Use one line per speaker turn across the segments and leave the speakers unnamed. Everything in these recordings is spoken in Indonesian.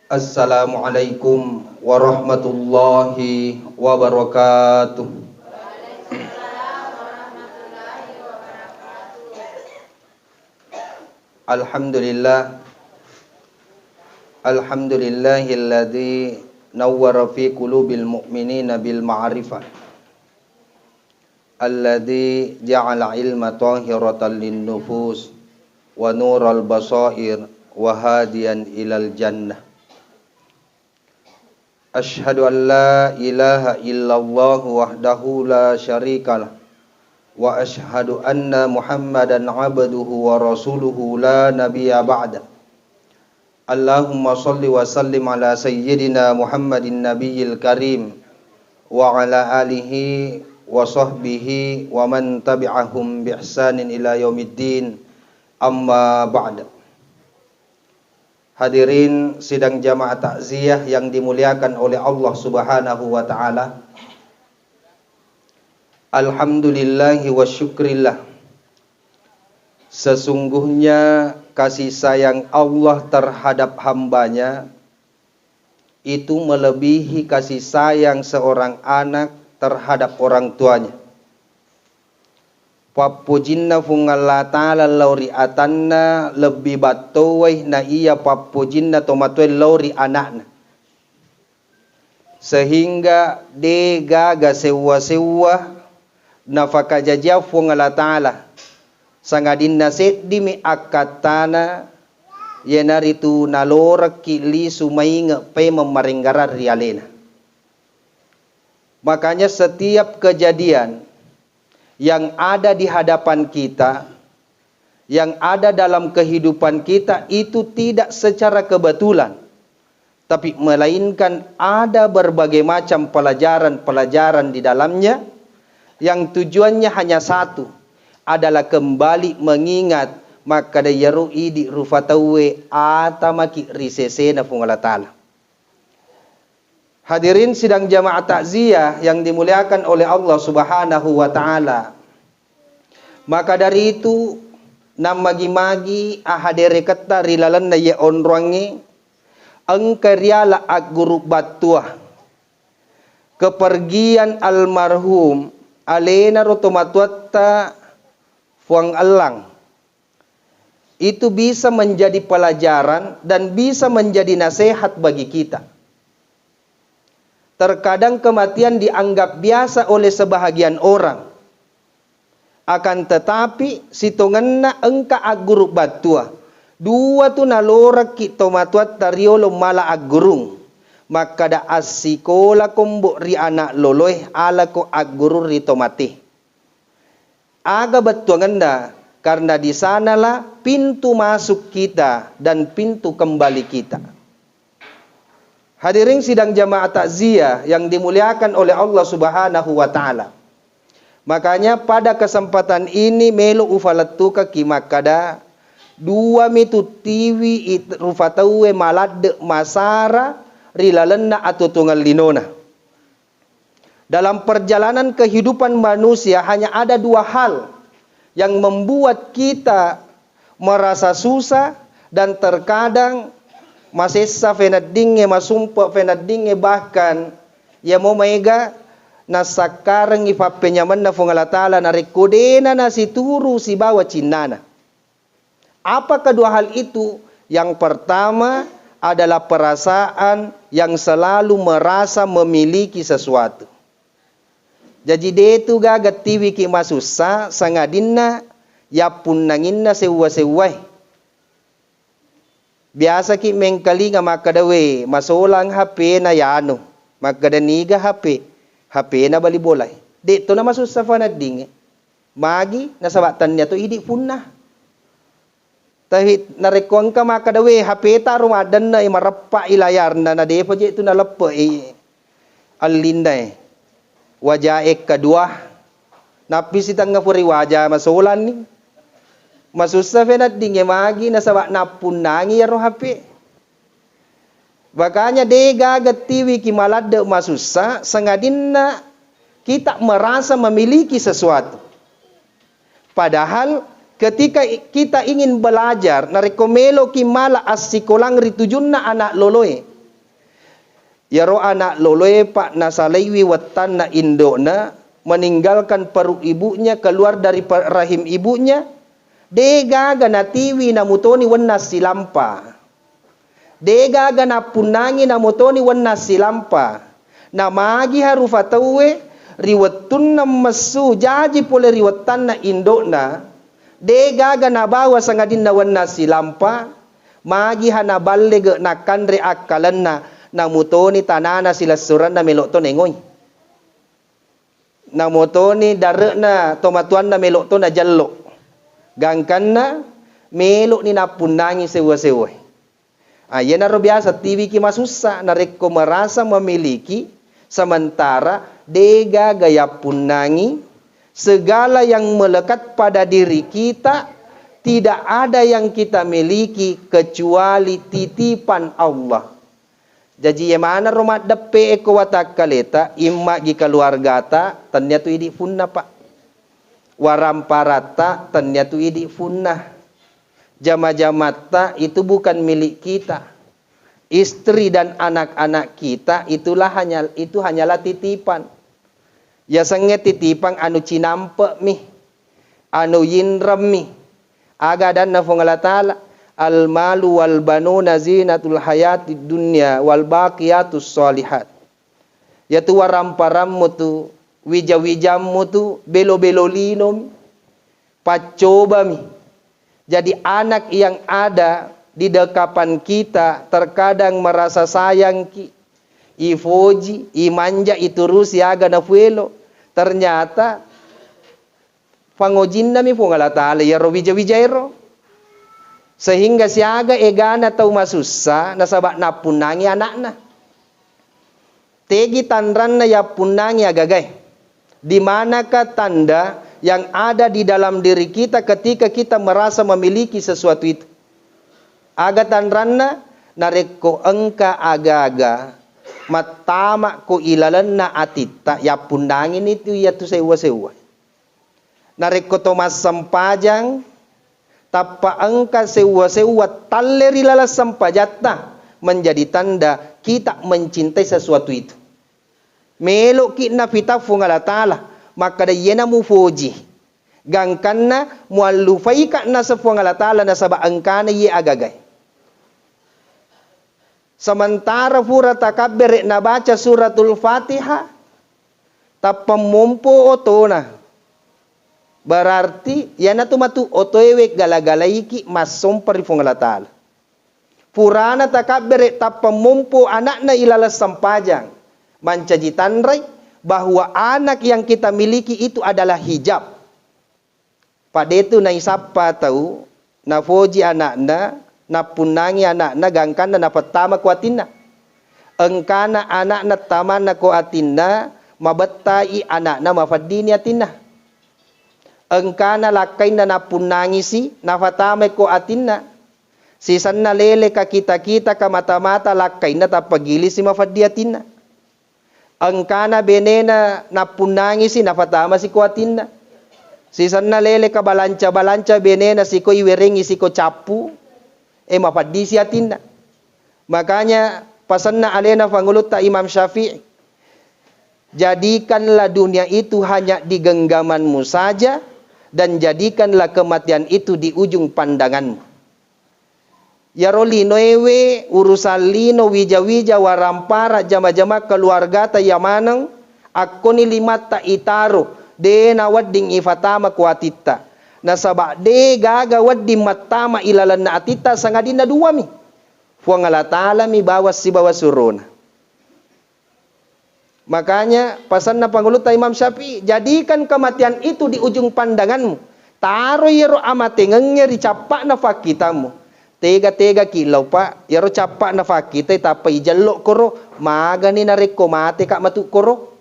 Assalamualaikum warahmatullahi wabarakatuh. Alhamdulillah. Alhamdulillahilladzi nawwara fi qulubil mu'minina bil ma'rifah. Alladzi ja'ala ilma tahiratan lin nufus wa nural basair wa hadiyan ilal jannah. Asyhadu an la ilaha illallah wahdahu la syarikalah wa asyhadu anna Muhammadan abduhu wa rasuluhu la nabiyya ba'da. Allahumma shalli wa sallim ala sayyidina Muhammadin nabiyil karim wa ala alihi wa sahbihi wa man tabi'ahum bi ihsanin ila yaumiddin. Amma ba'da. Hadirin sidang jamaah takziah yang dimuliakan oleh Allah Subhanahu wa taala. Alhamdulillahi wa syukrillah. Sesungguhnya kasih sayang Allah terhadap hambanya itu melebihi kasih sayang seorang anak terhadap orang tuanya. Papujinna fungalla ta'ala lauri atanna lebih batowai na iya papujinna tomatoi lauri anakna. Sehingga degaga sewa-sewa nafaka jajah fungalla ta'ala. Sangadin nasit dimi akatana yenaritu nalorak kili sumainga pe memaringgara rialena. Makanya setiap kejadian yang ada di hadapan kita, yang ada dalam kehidupan kita itu tidak secara kebetulan, tapi melainkan ada berbagai macam pelajaran-pelajaran di dalamnya yang tujuannya hanya satu, adalah kembali mengingat maka dayaru'i di rufatawe atamaki risesena fungala ta'ala. Hadirin sidang jamaah takziah yang dimuliakan oleh Allah Subhanahu wa taala. Maka dari itu nam magi-magi ahadere kata rilalan na ye onrongi engkeriala aguru batua. Kepergian almarhum alena rotomatuatta fuang elang. Itu bisa menjadi pelajaran dan bisa menjadi nasihat bagi kita. Terkadang kematian dianggap biasa oleh sebahagian orang. Akan tetapi sitonganna engka aguru batua. Dua tu nalorak ki tomatuat tariolo mala agurung. Maka da asikola kombo ri anak loloy ala ko aguru ri tomati. Aga batuanganda karena di sanalah pintu masuk kita dan pintu kembali kita. Hadirin sidang jamaah takziah yang dimuliakan oleh Allah Subhanahu wa taala. Makanya pada kesempatan ini melo ufalatuka kimakada dua mitu tiwi rufatawe malad masara rilalenna atau tunggal linona. Dalam perjalanan kehidupan manusia hanya ada dua hal yang membuat kita merasa susah dan terkadang masesa fenadinge masumpa fenadinge bahkan ya mo maiga nasakarang ipapenyaman na fungala ta'ala na rekodena na situru si bawa cinnana. Apa kedua hal itu? Yang pertama adalah perasaan yang selalu merasa memiliki sesuatu. Jadi detu gagat tiwi ki masusa sangadinna ya punnanginna sewa-sewai. Biasa ki mengkali nga makadawe masolang HP na yano makadaniga HP na balibolay. Dito na masusa fanading magi nasabatan niya to idi punna. Tahit narekon ka makadawe HP ta rumadan na marappa ilayar na depo je itu nalappo alinday. Wajah kedua napis itang ngapuri wajah masolan ni. Masusa fenat dinge magi nasaba napunangi ya HP. Makanya dega gatiwi ki malade masusa sangadinna kita merasa memiliki sesuatu. Padahal ketika kita ingin belajar narekomelo ki mala asikolang ritujunna anak loloe Yaro anak loloe pak nasalaiwi watan na indona meninggalkan perut ibunya, keluar dari rahim ibunya, dega ganatiwi na mutoni wana silampa. Dega ganapunangi na mutoni wana silampa. Na magi harufatawe riwatun na masu jaji pole riwatan na indona. Dega ganabawa sangadin na wana silampa. Magi hanaballe ge nakandre akalan na mutoni tanana sila suran na melok to nengoy. Na motoni dare na tomatuan na melok to na jallo. Gangkan na melok ni napunangi sewa-sewa. Yan na biasa TV ki masusa na reko merasa memiliki sementara dega gaya punangi segala yang melekat pada diri kita. Tidak ada yang kita miliki kecuali titipan Allah. Jadi yang mana rumah depe eko watakaleta imma gi keluarga ta ternyata idi funna pak. Waramparata ternyata idi funna. Jama-jamata itu bukan milik kita. Istri dan anak-anak kita itu hanyalah titipan. Ya sange titipan anu cinampe mi. Anu yinrem mi. Aga dan nafungala ta'ala al-malu wal banuna zinatul hayati dunya wal baqiyatus sholihat. Yaitu waramparammu tu, wija-wijammu tu, belo-belo linom, pacoba mi. Jadi anak yang ada di dekapan kita terkadang merasa sayang ki, ifoji, imanja iturusi aga na fuelo. Ternyata pangojin nami fungala ta'ala ya ro wija-wijairo. Sehingga siaga egana tau masusa nasabak napunangi anakna. Tegi tandran na ya punangi agagay. Di manakah tanda yang ada di dalam diri kita ketika kita merasa memiliki sesuatu itu? Aga tandran na nareko engka aga-aga matama ko ilalan na atita ya punangin itu ya tu sewa-sewa. Nareko Thomas Sampajang tapa angka sewa-sewa taleri lalas sampajatna menjadi tanda kita mencintai sesuatu itu. Melok kita fita fungala ta'ala maka da yena mufoji gangkanna muallufai ka na sa fungala ta'ala na saba angkana ye agagay. Sementara fura takabbir na baca suratul Fatihah tapamumpo otona. Berarti yana tu matu otoewe galagalaiki masom parifungala ta'ala. Purana takabbere tapamumpu anakna ilalas sampajang. Mancajitanray bahwa anak yang kita miliki itu adalah hijab. Pada itu na isapa tahu na foji anakna na punangi anakna gangkana na pertama kuatinna. Engkana anakna tamana kuatinna mabetai anakna mafadini atinna. Engkana lakay na napunangi si nafatame ko atinna. Si san na lele ka kita-kita ka mata-mata lakay na tapagili si mafadiatinna. Engkana benena napunangi si nafatama si ko atinna. Si san na lele ka balanca-balanca benena si ko iweringi si ko capu. Mafadi si atinna. Makanya pasan na alena pangulut ta Imam Syafi'i. Jadikanlah dunia itu hanya di genggamanmu saja. Dan jadikanlah kematian itu di ujung pandanganmu. Ya rolino ewe urusan lino wija-wija warampara jama-jama keluarga ta yamanang akoni limata itaro de na wadding ifatama kuatita. Nasaba de gaga wadding matama ilalan na atita sangadina duwami. Fuangala ta'ala mi bawas si bawas suruna. Makanya pasan na pangulut Imam Syafi'i, jadikan kematian itu di ujung pandanganmu. Taro yero amate ngengeri capak na fakitamu. Tega-tega kilau pak, yero capak na fakita tapa ijalok koro, magani na reko mate kak matuk koro.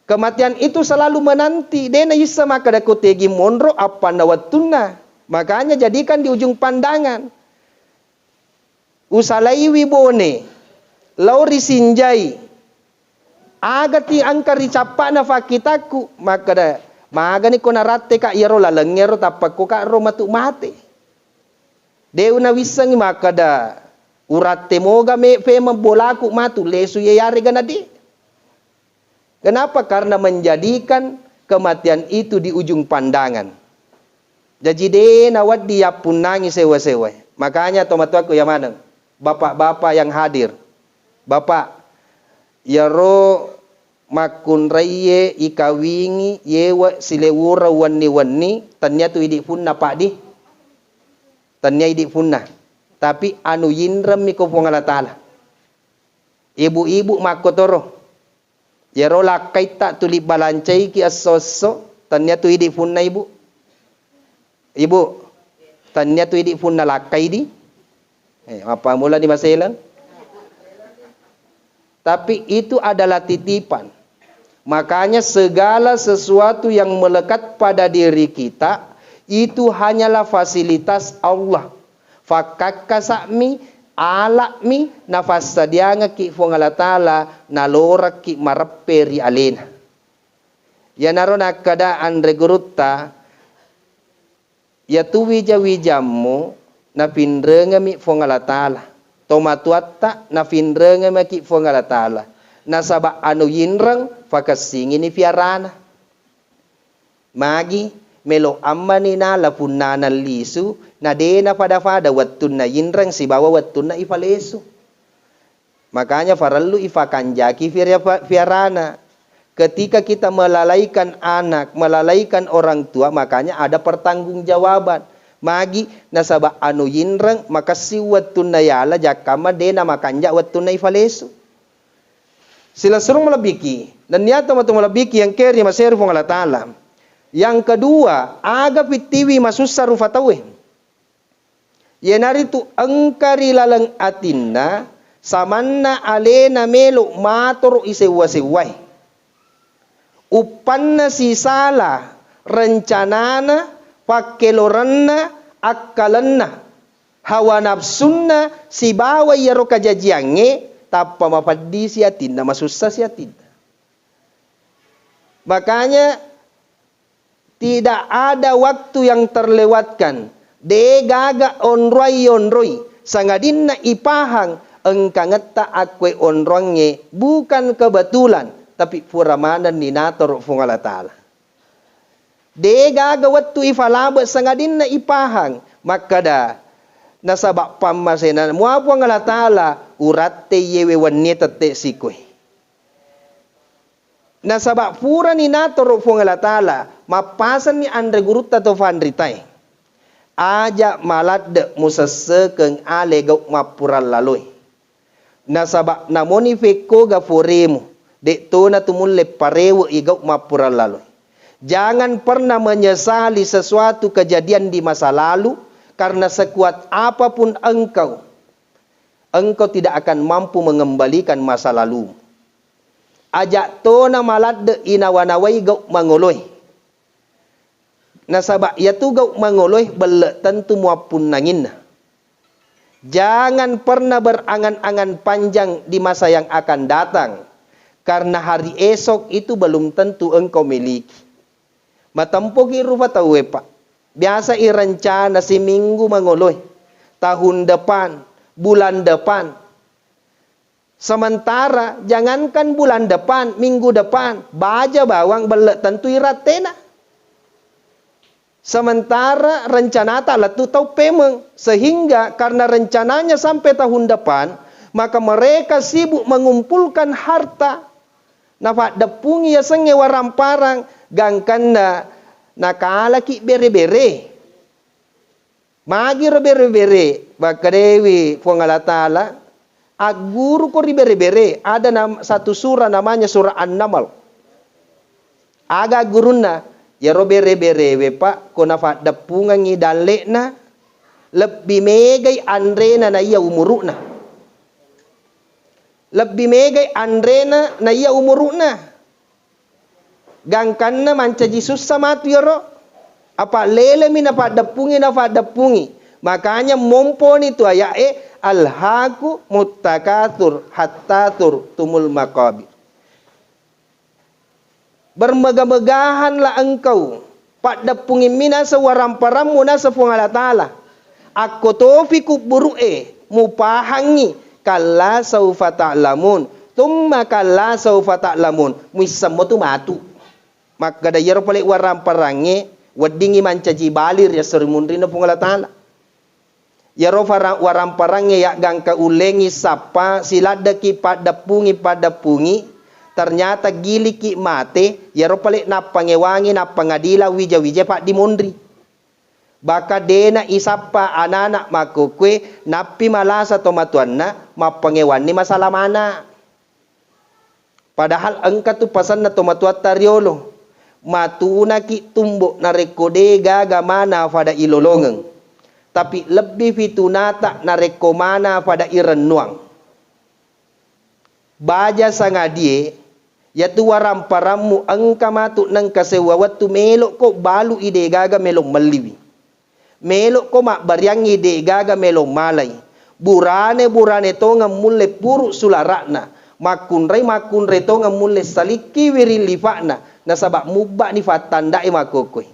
Kematian itu selalu menanti. Dena isa maka dako tegi monro apa na watuna. Makanya jadikan di ujung pandangan. Usalaiwi bone. Lauri sinjai agati angkari capa na fakitaku maka da magani ko narate ka yero lalengero tapak ko ka ro matuk mate deuna wisangi maka da Urat temoga me fema bolaku matu lesu yari ganadi. Kenapa? Karena menjadikan kematian itu di ujung pandangan. Jadi dena wad dia pun nangis sewa-sewa. Makanya tomatuaku yang mana? Bapak-bapak yang hadir. Bapak, ya ro makun raye ikawingi yewa silewura wani-wani tanya tu idik punna pak di. Tanya idik punna. Tapi anu yindram miko Allah Ta'ala. Ibu-ibu makotoro. Ya ro lakai tak tuli balancai ki asoso. Tanya tu idik punna ibu. Ibu. Tanya tu idik punna lakai di. Apa mula di maselan? Tapi itu adalah titipan. Makanya segala sesuatu yang melekat pada diri kita itu hanyalah fasilitas Allah. Fakakasakmi alakmi nafas sadianga ki Allah Ta'ala nalorak ki maraperi alena. Ya narona kada andre gurutta ya tu wija-wijamu na pindrenga mi Allah Ta'ala. Tomatuatta na pindrenga mi ki Allah Ta'ala. Nasaba anu yinrang fakasingin ni fiarana. Magi melo ammani na lapunana lisu na dena pada wattun na yinrang si bawa wattun na ifalesu. Makanya farallu ifakanjaki fiarana. Ketika kita melalaikan anak, melalaikan orang tua, makanya ada pertanggungjawaban. Magi nasaba anu yinrang makasi wattun na yala jakama dena makanja wattun na ifalesu. Sila suruh melebiki dan niat matu melebiki yang keri maseru Allah Ta'ala. Yang kedua, aga pitiwi masusar rufatawe. Yenari tu engkari lalang atinna samanna alena melo mator isewa-sewai. Upanna si sala rencanana pakeloranna akalanna hawa nafsunna si bawa yaro kajajiange tapa mapadi si atinna masusah si atinna. Makanya tidak ada waktu yang terlewatkan. De gaga onroi sangadinna ipahang engkangeta akwe onronge bukan kebetulan tapi puramanan ninator fung Allah Ta'ala. De gaga waktu ifalaba sangadinna ipahang makada nasabak pamasenan muapu Allah Ta'ala uratte yewe wanita te sikwe. Nasabak pura ninator fung Allah Ta'ala mapasan ni andre gurutta to fandritai. Aja malat de musassekeng ale gau mapural laloi. Nasabak namoni feko ga foremu. Dek tona tumulle parewo igau mapural laloi. Jangan pernah menyesali sesuatu kejadian di masa lalu. Karena sekuat apapun engkau tidak akan mampu mengembalikan masa lalu. Ajak tona malat de inawanawai gau mangoloi. Nasabak ya tu gau mangoloi belak tentu muapun nangin. Jangan pernah berangan-angan panjang di masa yang akan datang. Karena hari esok itu belum tentu engkau miliki. Matampo ki rupa tahu pak. Biasa irencana si minggu mangoloi. Tahun depan, bulan depan. Sementara jangankan bulan depan, minggu depan, baja bawang belak tentu iratena. Sementara rencana tak letu tahu pemeng. Sehingga karena rencananya sampai tahun depan, maka mereka sibuk mengumpulkan harta. Nafak depungi ya senge waramparang. Gangkanda nakala ki bere-bere. Magi bere-bere. Baka dewi fung Allah Ta'ala. Aguru ko bere-bere. Ada satu surah namanya surah An-Naml. Aga guruna. Ya bere-bere pak. Kona fa depungan ngi dalek na. Lebih megay andrena na iya umuruk na. Lebih megay andrena na iya umuruk na. Gangkan na mancaji susah matu ya ro. Apa lele mina fa depungi na fa depungi. Makanya mompon itu ayat alhaqu muttakatsur hatta tumul maqabir. Bermegah-megahanlah engkau pada pungin mina sewaram paramu na sa Allah Ta'ala. Aku tofiku buru'e mupahangi kalla saufa ta'lamun tumma kalla saufa ta'lamun muisammo tu matu maka da yero pale waram parange wadingi mancaji balir ya serimunri na pungala taala yero waram parange ya gangka ulengi sapa silada ki pada pungi ternyata gili ki mate yero pale na pangewangi na pangadila wija pak dimundri baka dena isapa anak makukwe napi malasa tomatuan na mapangewan ni masalah mana padahal engka tu pasan na tomatuat tariolo matuna ki tumbuk na rekode gaga mana pada ilolongeng tapi lebih fitunata na rekomana pada irenuang baja sangadie ya tu waram paramu engka matu nang kasewawat tu melok ko balu ide gaga melok meliwi melok ko mak baryangi de gaga melo malai burane to ngamulle puru sularakna makunre to ngamulle saliki wiri lifakna nasabak mubba ni fatanda makokoi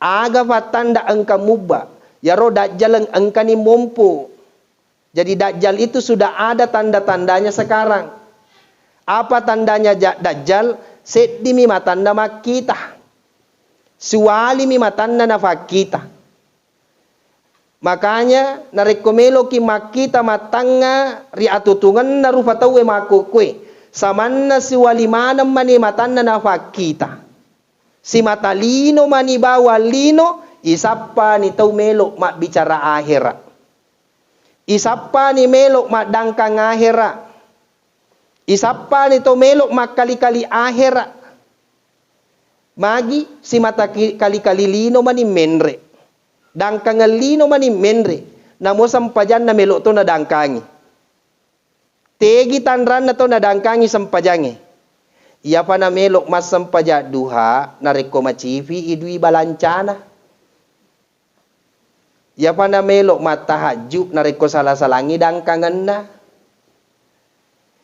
aga fatanda engka mubba ya ro dajjal engka ni mompo jadi dajjal itu sudah ada tanda-tandanya sekarang apa tandanya dajjal sedimi matanda makita suwali mi matanna na fakita. Makanya narekomelo ki makita matanga ri atutungan na rufatawe makukwe. Samanna siwali manam mani matanna na fakita. Si matalino mani bawalino isapa ni tau melok mak bicara akhirat. Isapa ni melok mak dangkang akhirat. Isapa ni tau melok mak kali-kali akhirat. Magi si mata kali-kali lino mani menre. Dangkang lino mani menre. Namo sampajan na melok to na dangkangi. Tegi tanran na to na dangkangi sampajange. Iya pa na melok mas sampaja duha na reko macivi idui balancana. Iya pa na melok matahajud na reko salah-salangi dangkangan na.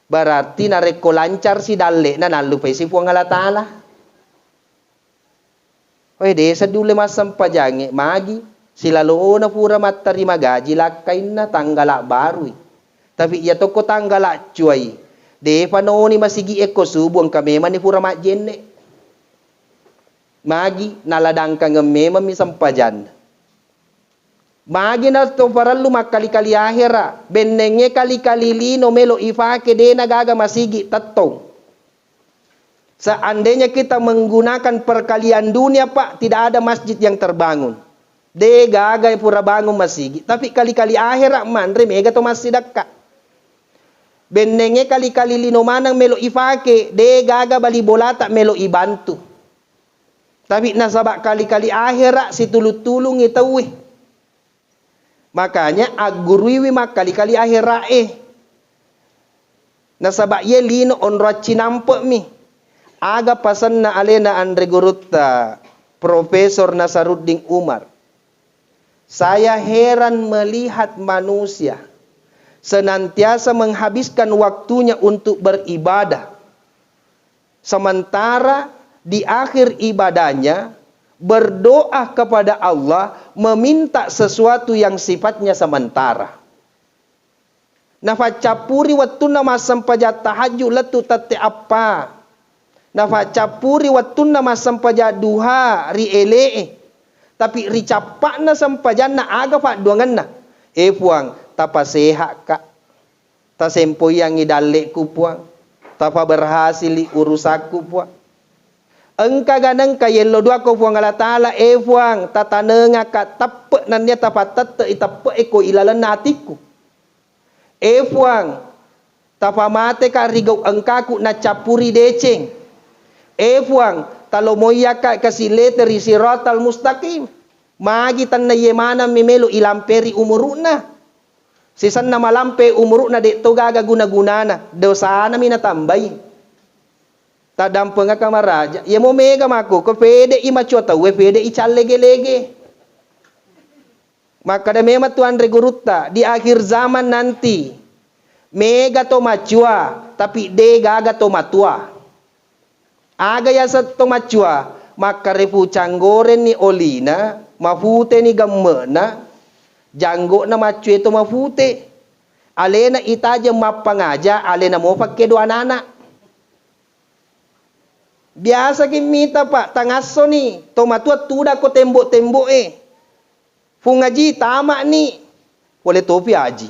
Berarti na reko lancar si dalle na nalupay si puang alatala. Oy desa dule masam pajange magi sila loo na pura matari magaji lakain na tanggala barui tapi iya toko tanggala cuai de panoni masigi eko subuang kami mani pura majenne magi naladang kang memang misam pajan magi na to paralu makali-kali akhira benenge kali-kali lino melo ifake de nagaga masigi tattong. Seandainya kita menggunakan perkalian dunia Pak, tidak ada masjid yang terbangun. De gagai pura bangun masjid. Tapi kali-kali akhirat mandre mega to masjid dekat. Benenge kali-kali lino manang melo ifake, de gaga bali bola tak melo ibantu. Tapi nasabak kali-kali akhirat si tulung-tulung itawe. Makanya agurwiwi mak kali-kali akhirat Nasabak ye lino onroci nampak mi. Aga pasan na alena Andre Gurutta, Profesor Nasaruddin Umar. Saya heran melihat manusia senantiasa menghabiskan waktunya untuk beribadah. Sementara di akhir ibadahnya berdoa kepada Allah meminta sesuatu yang sifatnya sementara. Nafacapuri wattuna masam pajat tahajud letu tate apa. Nafacapuri wattuna masam pajat duha ri ele. Tapi ri capakna sampajanna aga fa duanganna. Puang tapa sehat kak. Ta sempoyang idalle ku puang. Tapa berhasil urusaku puang. Engka ganang ka yello dua ko puang ala taala puang tatanenga ka tappe nannya tapa tatte itappe eko ilalan atiku. Puang tapa mate ka rigau engkaku na capuri deceng. Puang talo moya ka kasileteri siratal mustaqim. Magi tan na yemana mimelo ilamperi umuruna. Sisan na malampe umuruna de to gaga guna-gunana. Dosa na minatambay. Tadampeng ka maraja. Ye mo mega mako ko pwede imachota we pwede ichalege-lege. Maka da mema Tuan Regurutta di akhir zaman nanti mega to machua tapi de gaga to matua. Aga ya sa to machua maka refu canggoren ni olina mafute ni gammena Janggo na macue to mafute. Alena itaja mapangaja, alena mo pakai dua anak. Biasa kimita pak, tangaso ni, tomatua tuda ko tembok-tembok Fungaji tama ni. Boleh topi aji.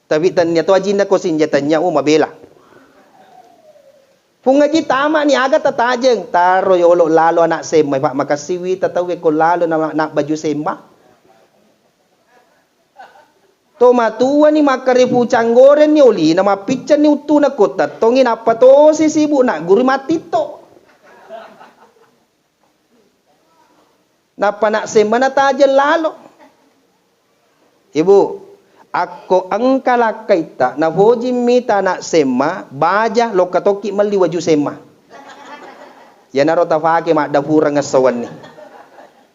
Tapi tanya tu aji na ko sinjatanya mabela. Fungaji tama ni agak tatajeng. Taro yolo lalo anak sembah pak makasiwi tatawe ko lalo nak baju sembah. Tomatua ni makarifu canggoren ni oli nama pican ni utu na kota tongin apa to si sibuk nak guru mati to. Napa nak sembah na tajen lalo. Ibu, ako angkala kaita na hoji mita nak sembah baja lokatoki mali waju sembah. Ya naro tafake mak dapura ngasawan ni.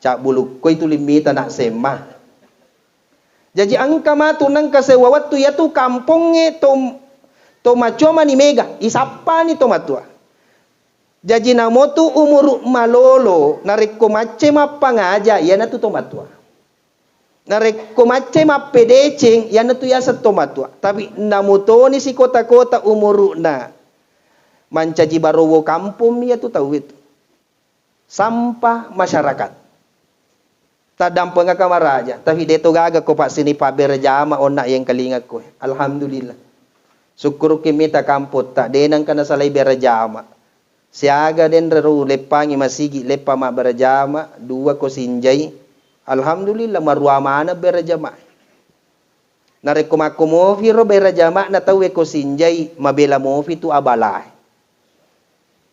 Cak bulu koi tu limita nak sembah. Jadi angka matu nang kasewa watu ya tu kampungnya to macoma ni mega isapa ni to matua. Jadi namo tu umur malolo nareko mace mapangaja ya na tu to matua. Nareko mace mapedecing ya na tu ya sa to matua. Tapi namo to ni si kota-kota umur na mancaji barowo kampung ya tu tahu itu. Sampah masyarakat. Tadam pengakama raja. Tapi deto gaga ko pak sini pak berjama onak yang kalingat ko. Alhamdulillah. Syukur kimita kamput tak denang kana salai berjama. Siaga den reru lepangi masigi lepa mak berjama. Dua ko sinjai. Alhamdulillah marua mana berjama. Nareko mako mofi ro berjama na tawe ko sinjai mabela mofi tu abalai.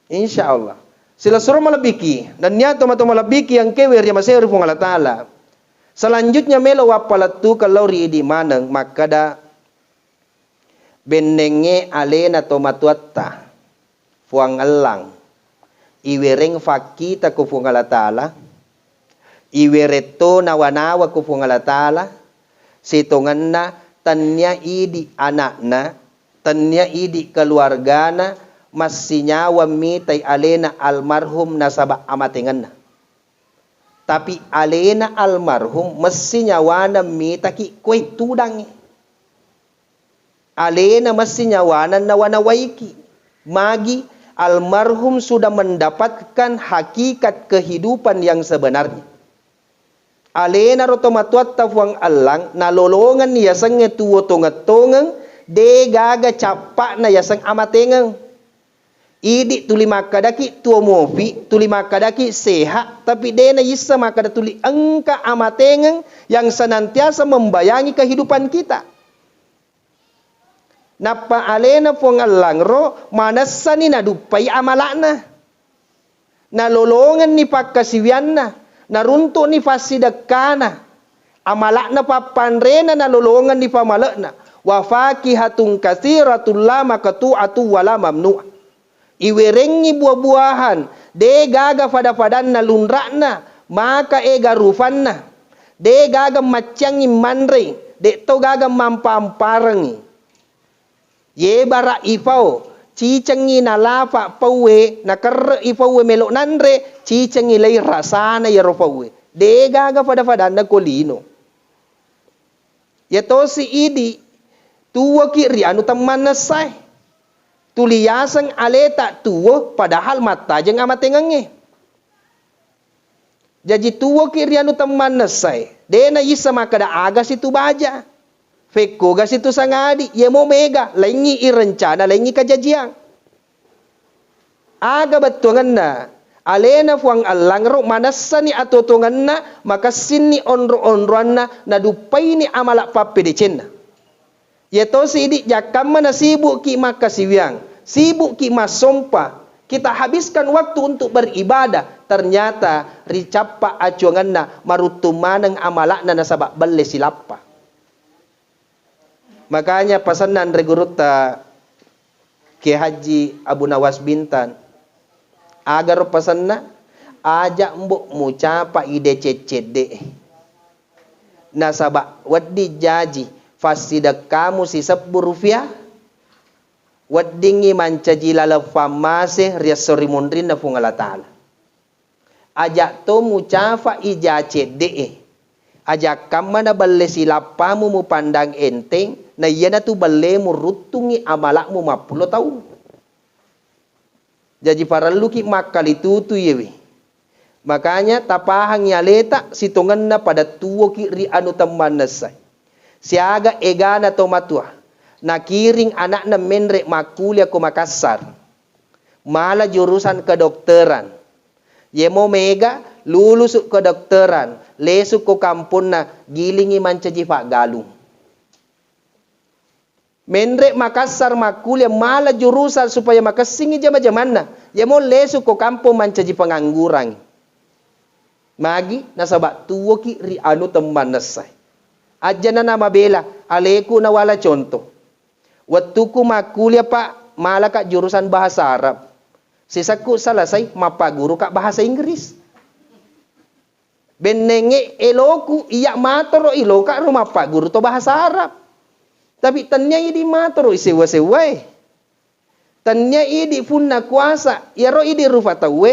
Insyaallah. Sila suruh malabiki dan niat tomato malabiki yang kewer yang masih rupung Allah Ta'ala. Selanjutnya melo wapalatu kalau di maneng maka da benenge alena tomatuatta fuang elang iwereng fakita ku fuang Allah Ta'ala iwereto nawanawa ku fuang Allah Ta'ala sitonganna tanya idi anakna tanya idi keluargana masih nyawa mitai alena almarhum nasaba amatengan. Tapi alena almarhum masih nyawana mitaki kue tudang. Alena masih nyawana nawana waiki. Magi almarhum sudah mendapatkan hakikat kehidupan yang sebenarnya. Alena rotomatuat tafuang alang nalolongan yasang ngetuwo tongatongang de gaga capak na yasang amatengang. Idi tuli makadaki tua mofi, tuli makadaki sehat, tapi dena yisa makada tuli engka amatengang yang senantiasa membayangi kehidupan kita. Napa alena fongalang ro manasani na dupai amalakna. Na lolongan ni pakasiwianna, na runtuk ni fasidakana. Amalakna papanrena na lolongan ni pamalakna. Wa fakihatun katsiratul la maqtu'atu wala mamnu'. Iwerengi buah-buahan de gaga fada-fadan na lunrakna maka ega rufanna de gaga macangi manre de to gaga mampamparangi ye bara ifau cicengi na lapa pawe na ker ifau melok nanre cicengi lay rasana ya pawe de gaga fada-fadan na kolino ya to si idi tuwa kiri anu teman nasai tuliasang aleta tuwo padahal mata jeng amatengange. Jadi tuwo kirianu teman nasai. Dena isa makada agas itu baja. Feko gas itu sangadi. Ye mo mega. Laingi irencana. Laingi kajajiang. Aga batungan na. Alena fuang alangro manasani atotongan na. Maka sini onro-onroan na dupai ni amalak papedecen na. Yato sidi jakam mana sibuk ki makasiwiang, sibuk ki masompa, kita habiskan waktu untuk beribadah, ternyata ricapa acuanganna marutumanang amalakna nasabak balle silapa. Makanya pesanan reguruta Ki Haji Abu Nawas Bintan agar pesanna ajak mbok mucapa ide cecede nasabak wadi jaji fasidak kamu si 10 rupiah wadingi mancaji lala famase riasori mundrin na fungala taala ajak to mucafa ija cede Ajakam mana balle silapamu mu pandang enteng, na iya na tu balle mu rutungi amalakmu 50 tahun. Jadi parallu ki makal itu tu yewi. Makanya tapahang yaleta situngan na pada tuwo ki ri anu teman nasay. Siaga egana to matua. Nakiring anak na menrek makulia ko Makassar. Mala jurusan kedokteran. Yemo mega lulus kedokteran. Lesuk ko kampun na gilingi mancaji Pak Galung. Menrek Makassar makulia mala jurusan supaya makasingi jama-jaman na. Yemo lesuk ko kampung mancaji pengangguran. Magi nasabak tuwo ki ri anu teman nasay. Aja na nama bela, aleku na wala contoh. Waktu ku makulia Pak, mala kak jurusan bahasa Arab. Sisaku selesai, mapa guru kak bahasa Inggris. Benenge eloku, iya matoro iloka rumah Pak guru to bahasa Arab. Tapi tanya idi matoro isewa-sewai. Tanya idi punna kuasa, yaro idi rufatawe,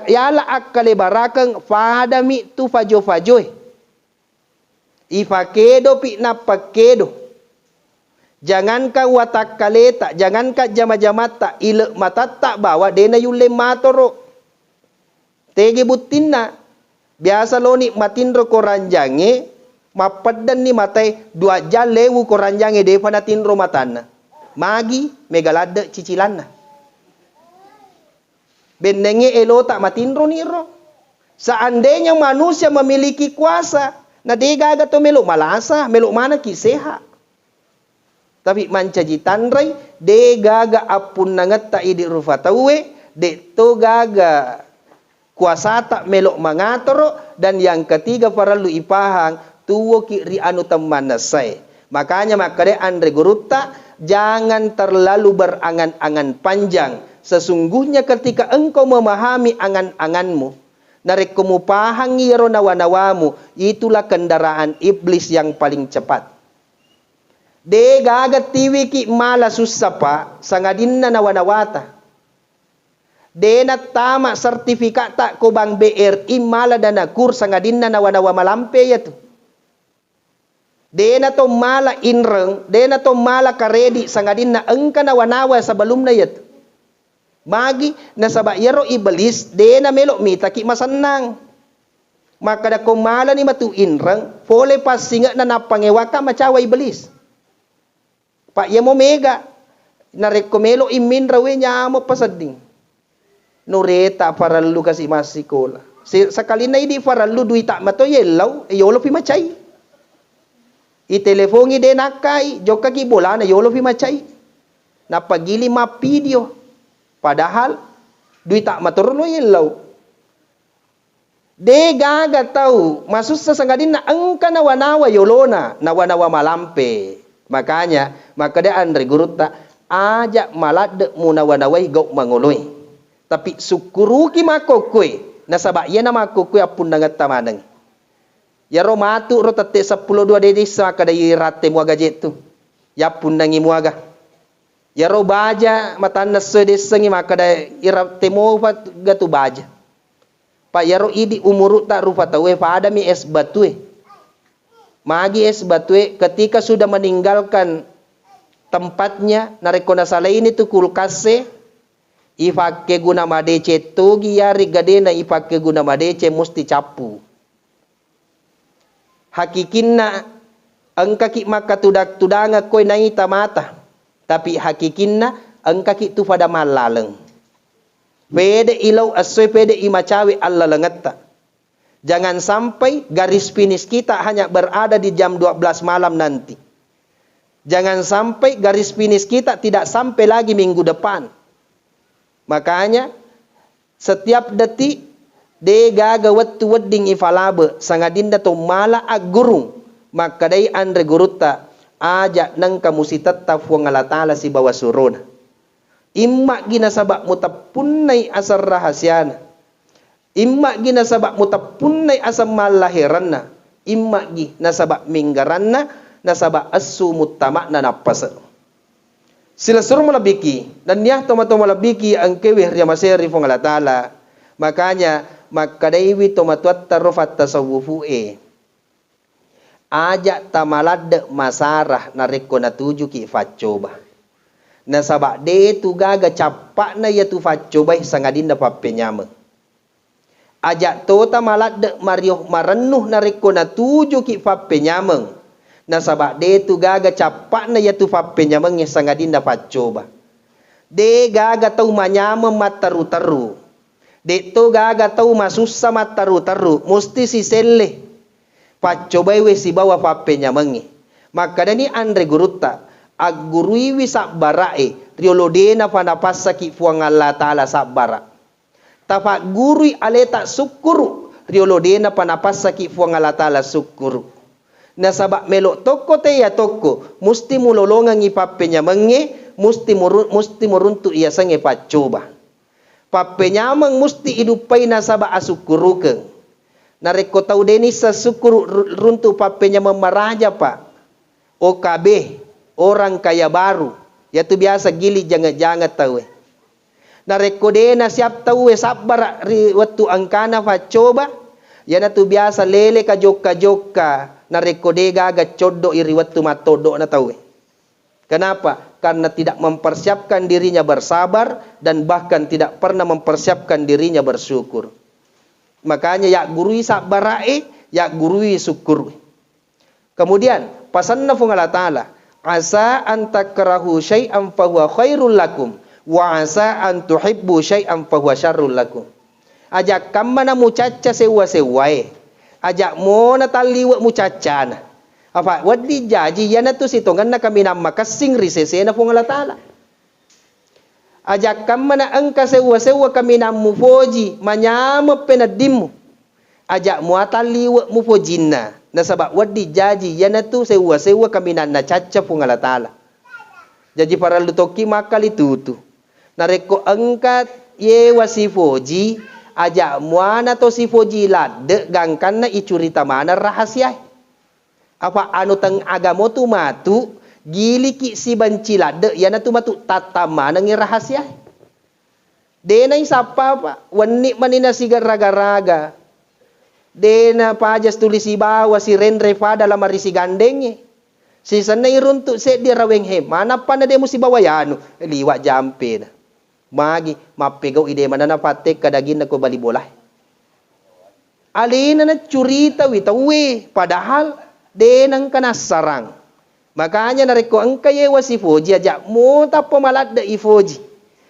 yala akale barakang fadami tu fajo-fajoy. Ifakedo pi napakedo. Jangankan watak kaleta, jangankan jama-jamata, ile matata bawa dena yule matoro. Tege butinna. Biasa lo ni matindro koranjange, mapadan ni matai 2 jam lewu koranjange depa natindro matana. Magi megalada cicilanna. Benenge elo tak matindro niro. Seandainya manusia memiliki kuasa, na degaga to meluk malasa, meluk mana kiseha. Tapi mancaji tanrai, degaga apun nangata idi rufatawe, de to gaga kuasa tak melok mangatoro, dan yang ketiga paralu ipahang tuwo ki ri anu teman nasai. Makanya makade Andre Guruta jangan terlalu berangan-angan panjang. Sesungguhnya ketika engkau memahami angan-anganmu, narek kamu pahang yero nawa-nawamu, itulah kendaraan iblis yang paling cepat. De gaga tiwi ki mala susapa sangadinna nawa-nawata. Dena tama sertifikat tak ko bang BRI mala dana kur sangadinna nawa-nawa malampe ya tu. Dena to mala inreng, dena to mala karedi sangadinna engka nawa-nawa sebelum na ya tu. Magi nasaba yero iblis dena melok mita ki masanang. Maka da ko mala ni matu inreng, pole pas singa na napangewaka macawa iblis. Pak yemo mega narekomelo imin rawe nyamo pasading. Nureta paralu kasi masikola. Sakali na idi paralu duit tak mato yelaw, yolo pi macay. I telefongi de nakai, joka ki bola na yolo pi macay. Napagili ma video. Padahal duit tak mato lo yelaw. De gaga tau masus sa sangadin na angka nawa-nawa yolona, nawa-nawa malampe. Makanya, maka dia Andre Guruta ajak malade munawanawai gok mangoloi. Tapi sukuruki makokoi, nasabak iya na makokoi apun nangat tamanang. Ya romatu rotate 12 desa kada irate muaga jetu. Ya pun nangi muaga. Ya ro baja matan naso desa ngi makada irate mo gatu baja. Pak ya ro idi umuru tak rupa tawe pa ada mi es batue. Magi es batue ketika sudah meninggalkan tempatnya narekona salain itu kulkase ifake guna madece togi yari gadena ifake guna madece musti capu. Hakikinna angka ki maka tudak-tudanga koy naita mata. Tapi hakikinna angka ki tu pada malaleng. Pede ilau asoy pede imacawi Allah lengatta. Jangan sampai garis finish kita hanya berada di jam 12 malam nanti. Jangan sampai garis finish kita tidak sampai lagi minggu depan. Makanya setiap detik de gaga wattu wedding ifalabe sangadinda to mala agurung. Maka dai Andre Guruta ajak nang kamu si tetap wong Allah Ta'ala si bawa suruna. Imma gina sabak mutapunnai asar rahasiana. Imma gi nasabak mutapunnai asam malahiranna. Imma gi nasabak minggaranna nasabak asu mutama na napasa. Sila suruh malabiki dan niya tomato malabiki ang kewih riya maseri fong Allah Ta'ala. Makanya makadaiwi tomatuat tarufat tasawufu ajak tamalad masarah nareko na tuju ki facoba. Na sabak de tu gaga capak na ya tu facoba sangadinda papenyama. Ajak tota malad marioh marenuh nareko na tuju ki fapenyama. Na sabak de tu gaga capak na ya tu fapenyama sangadinda facoba. De gaga tau manyama mataru-taru. De to gaga tau masusa mataru-taru. Musti si sele. Facoba we si bawa fapenyama. Maka dani andre guruta. Agurui wi sabarae riolodena panapasa ki fuang Allah Ta'ala sabara. Tapak gurui aleta sukuru riolodena panapasa ki fuang Allah Ta'ala sukuru. Na sabak melok toko te ya toko musti mulolongan ipapenya menge musti muruntu ia sange pacoba. Papenya musti hidupai na sabak asukuruke. Nareko tau deni sa sukuru runtu papenya memaraja pak. OKB orang kaya baru, yaitu biasa gili jangan-jangan tahu. Na rekodena siap tahu sabar waktu angkana facoba, yana tu biasa lele ka joka na rekode gaga codo iri waktu matodo na tahu. Kenapa? Karena tidak mempersiapkan dirinya bersabar dan bahkan tidak pernah mempersiapkan dirinya bersyukur. Makanya ya gurui sabarae, ya gurui syukur. Kemudian pasanna fung Allah Ta'ala. Asa an takrahu syai'an fahuwa khairul lakum wa asa an tuhibbu syai'an fahuwa syarrul lakum. Ajak kamana mucaca sewa-sewae. Ajak mona taliwa mucacana. Apa wadi jaji yana tu sitongan na kami nama kasing risese na fung Allah Ta'ala. Ajak kamana angka sewa-sewa kami namu foji manyama penadimu. Ajak muataliwa mufojina. Na sabak wadi jaji yana tu sewa kami na caca fung Allah Ta'ala. Jadi para lutoki makal itu tu. Nareko angkat ye wasifoji ajak muana to sifoji lade gangkan na icurita mana rahasia. Apa anu teng agamo tu matu gili ki si banci lade yana tu matu tata mana ngi rahasia. Denai sapa pa wani manina sigar raga-raga. Dena pajas tulis si bawa si rendre fa dalam marisi gandengnya. Si sanay runtuk set dia raweng he. Mana pa na demo si bawa yanu. Liwat jampe na. Magi mapegaw ide mana na patek kadagin na ko bali bola. Alina na curita witawe. Padahal denang kanasarang. Makanya nareko angka yewa si foji ajak mo ta pamalat da ifoji.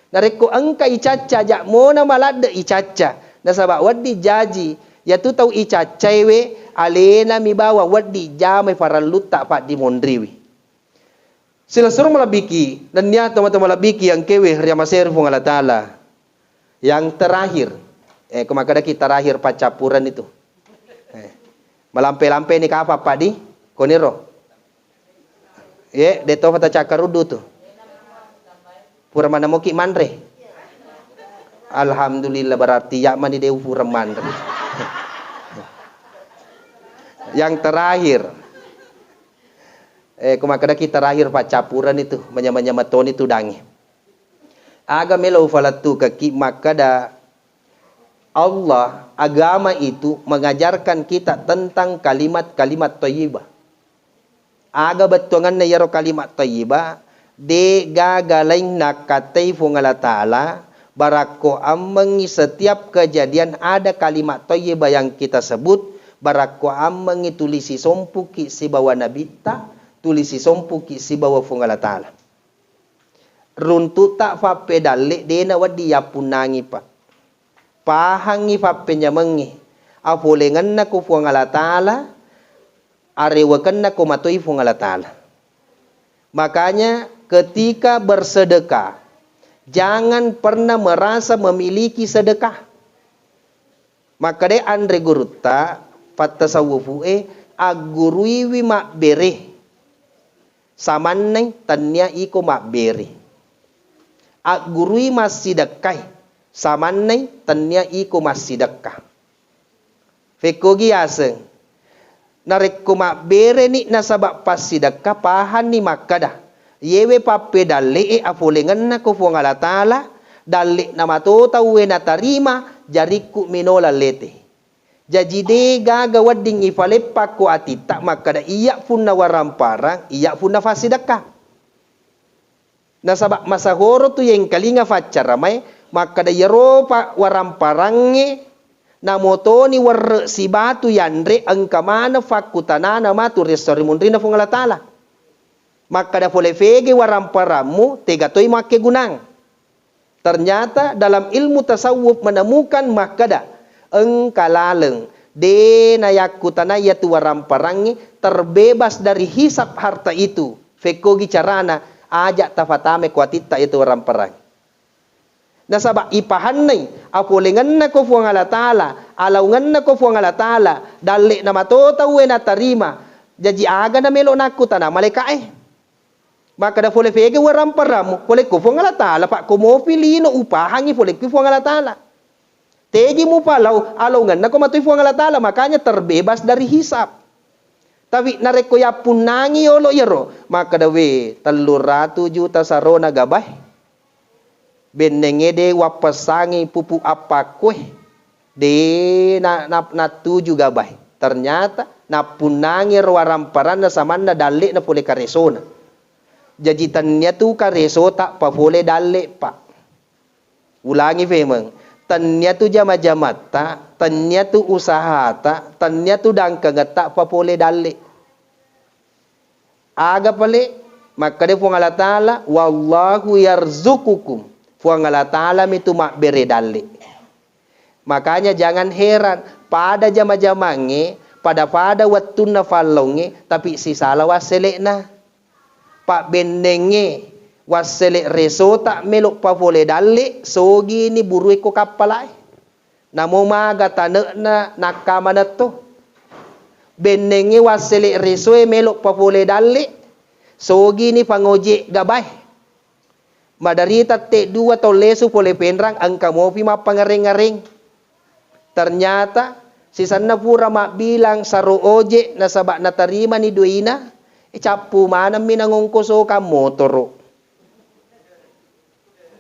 Nareko angka icaca ajak mo na malat da icaca. Nasabak wadi jaji. Ya tu tahu ica cewe alena mi bawa wadi jamai faraluta pak di mondriwi. Sila suruh malabiki dan niat teman-teman malabiki yang kewe ria maser fung Allah Ta'ala. Yang terakhir, kemakada kita terakhir pacapuran itu. Malampe-lampe ni apa pak di koniro. Deto fata cakarudu tu. Pura mana moki mandre. Alhamdulillah berarti ya mani deu pura mandre. Yang terakhir kumakada kita terakhir pacapuran itu menyama-nyama ton itu dangi aga melo falatu kaki makada Allah agama itu mengajarkan kita tentang kalimat-kalimat thayyibah. Aga betongan na yaro kalimat thayyibah de gagalain nakatai fung Allah Ta'ala barako ammengi setiap kejadian ada kalimat thayyibah yang kita sebut. Barako amang tulisi sompuki si bawa nabita, tulisi sompuki si bawa fung Allah Ta'ala. Runtu tak fa pedale dena wadi yapunangi pa. Pahangi fa penyamangi. Afolengan na ko fung Allah Ta'ala, arewakan na ko matoi fung Allah Ta'ala. Makanya ketika bersedekah, jangan pernah merasa memiliki sedekah. Maka de andre guruta patasawufu agurui wi mak bere samaneng tanya iko mak bere agurui masih dekai samaneng tanya iko masih dekah fekogi aseng nareko mak bere ni nasabak pasidekah pahan ni makada yewe pape dalle afolengan na ko fung Allah Ta'ala dalle na mato tawe na tarima jariku minola lete. Jadi de gaga wadding ifalepak ko atita maka da iya punna waramparang iya punna fasidaka. Nasabak masahoro tu yang kalinga facaramay maka da yaro pa waramparangge na motoni war si batu yandre ang kamana fakutanana matu restori mundrina fungalatala. Maka da fole fege waramparamu tegatoy make gunang. Ternyata dalam ilmu tasawuf menemukan makada engkalaleng de nayakutana yatu waramparangi terbebas dari hisap harta itu. Fekogi carana ajak tafatame kuatita itu waramparang. Nasaba ipahanay apolengan na ko fuang alatala alaungan na ko fuang alatala dali na matota uwe na tarima jaji aga na melo nakutana malekae. Maka da fole fege waramparamu fole ko fuang alatala pak ko mo pilino upahangi fole ko fuang alatala. Tegi mo palaw, alongan na kumatoy fuang alatala, makanya terbebas dari hisap. Tapi narekoya punangi yolo yero, maka dawe 300 juta sarona gabay. Benenge de wapasangi pupu apa kue, de na 7 gabay. Ternyata na punangi ramparan na samanda dali na pole karesona. Jadi tanya tu kareso tak pa pole dali pa. Ulangi femeng. Tanya tu jama-jamat tak, tanya tu usaha tak, tanya tu dangkang tak pa pole dali. Aga pale, maka dia fuang Allah Ta'ala, wallahu yarzukukum. Fuang Allah Ta'ala itu mak bere dali. Makanya jangan heran, pada jama-jamange, pada waktu na falonge, tapi si salah waselek na. Pak bendenge, wasele reso tak melok pa pole dali sogi ni burui ko kapalai namo maga tanek na nakama na to benenge wasele reso melok pa pole dali sogi ni pangoje gabay madarita te 2 to lesu pole penrang ang kamopi mapangaring-aring. Ternyata si sana pura mak bilang saro oje na sabak na tarima ni duina capu mana minangongkoso ka motoro.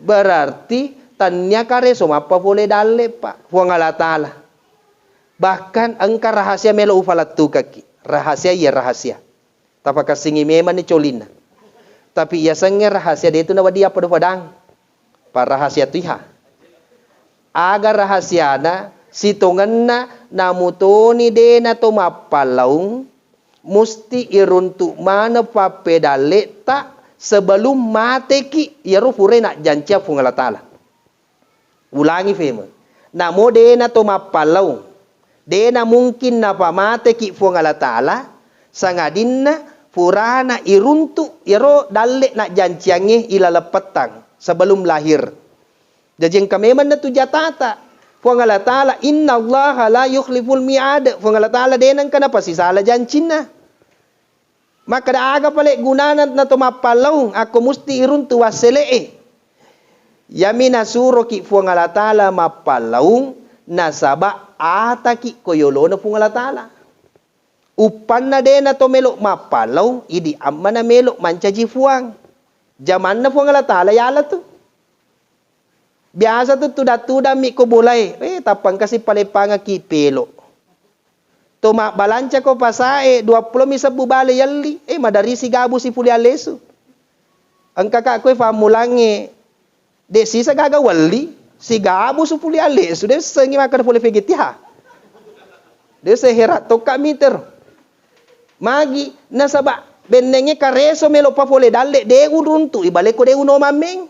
Berarti tanya kareso apa boleh dale pak fuang Allah Ta'ala. Bahkan engkau rahasia melo ufalat tu kaki. Rahasia ya rahasia. Tapa kasingi memang ni colina. Tapi ya senge rahasia dia tu nawadia pada padang. Pa rahasia tu iha. Agar rahasia na sitongan na namutoni de na to mapalaung musti iruntuk mana pape dale tak sebelum mate ki yaro fure nak jancia fung Allah Ta'ala. Ulangi fema. Namo de na to mapalau. De na mungkin na pamate ki fung Allah Ta'ala. Sangadin na furana iruntuk yaro dale nak janciange ilala petang sebelum lahir. Jadi kami mana tu jatata. Fung Allah Ta'ala inna Allah la yukhliful mi'ad. Fung Allah Ta'ala de nang kenapa si salah jancina. Maka da aga pale gunanan na tumapalaw ako musti iruntu waselee. Yamina suro ki fuang Allah Ta'ala mapalaw nasaba ataki koyolo na fuang Allah Ta'ala. Upan na de na to melok mapalaw idi amma na melok mancaji fuang. Jaman na fuang Allah Ta'ala yala tu. Biasa tu tuda mi ko bulay. Tapang kasi palepanga ki pelo. Toma balanca ko pasae 20 misabu bale yalli madari si gabu si puli alesu ang kakak ko famulange de si sa gagawali si gabu su puli alesu de sengi makan puli vegetiha de se herat to kamiter magi nasaba benenge kareso melo pa pole dalle de uruntu ibale ko de uno mameng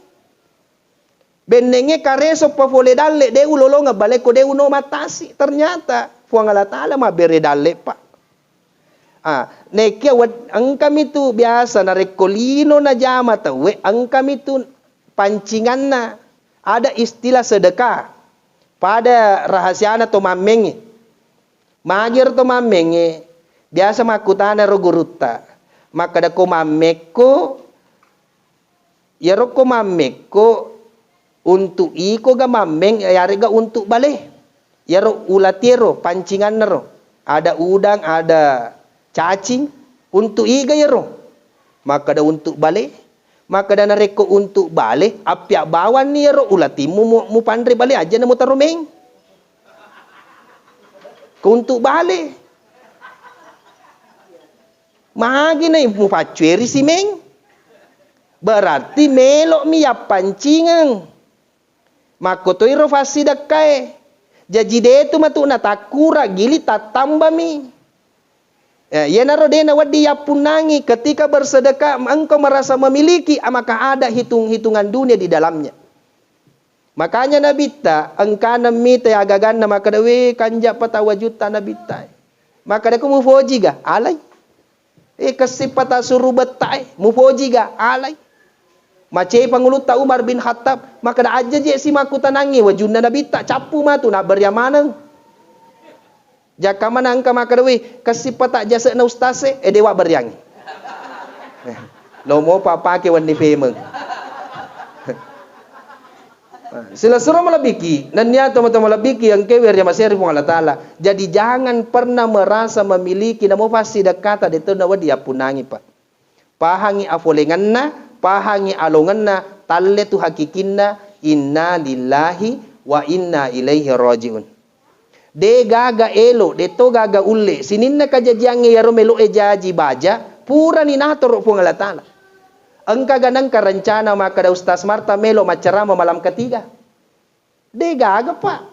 benenge kareso pa pole dalle de ulolonga bale ko de uno matasi. Ternyata fuang Allah Ta'ala mabere dale pak. Nekia ang kami tu biasa na rekolino na jama tawe ang kami tu pancingan na ada istilah sedekah pada rahasia na to mamenge. Magir to mamenge biasa makutana roguruta. Maka da ko mameko yaro ko mameko untuk iko ga mameng yari ga untuk bale. Yaro ulatiro pancingan nero ada udang ada cacing untuk iga yaro maka da untuk bale maka da nareko untuk bale apya bawan ni yaro ulatimu mu pandri bale aja na mutarumeng Untuk balik. Magi na mufacueri si meng. Berarti melok mi ya pancingan. Makotoi rofasi dakai. Jadi detu matu na takura gili tatamba mi. Ya naro dena wadi ya punangi ketika bersedekah engkau merasa memiliki maka ada hitung-hitungan dunia di dalamnya. Makanya nabita engkana mi te agagan na maka dewe kanja patawa juta nabita. Maka deku mufoji ga alay. Kasipata suruh betai mufoji ga alay. Macai pangulut ta Umar bin Khattab maka da aja je si maku tanangi wajunna nabita capu matu na beryamanang. Jaka mana angka maka dewe kasipata jasa na ustase dewa beryangi. Lo mo papa ke wani femeng. Sila suruh melebiki dan niat teman-teman melebiki yang kewer ya masih Allah Ta'ala. Jadi jangan pernah merasa memiliki namo pasti dekata detu nawa dia punangi pak. Pahangi afolenganna, pahangi alonganna, talle tu hakikinna inna lillahi wa inna ilaihi rajiun. De gaga elo, de to gaga ulle. Sininna kajajiange yaro melo jaji baja, pura ni nator po Allah Ta'ala. Engka ganang rencana maka da Ustaz Marta melo macarama malam ketiga. De gaga pak.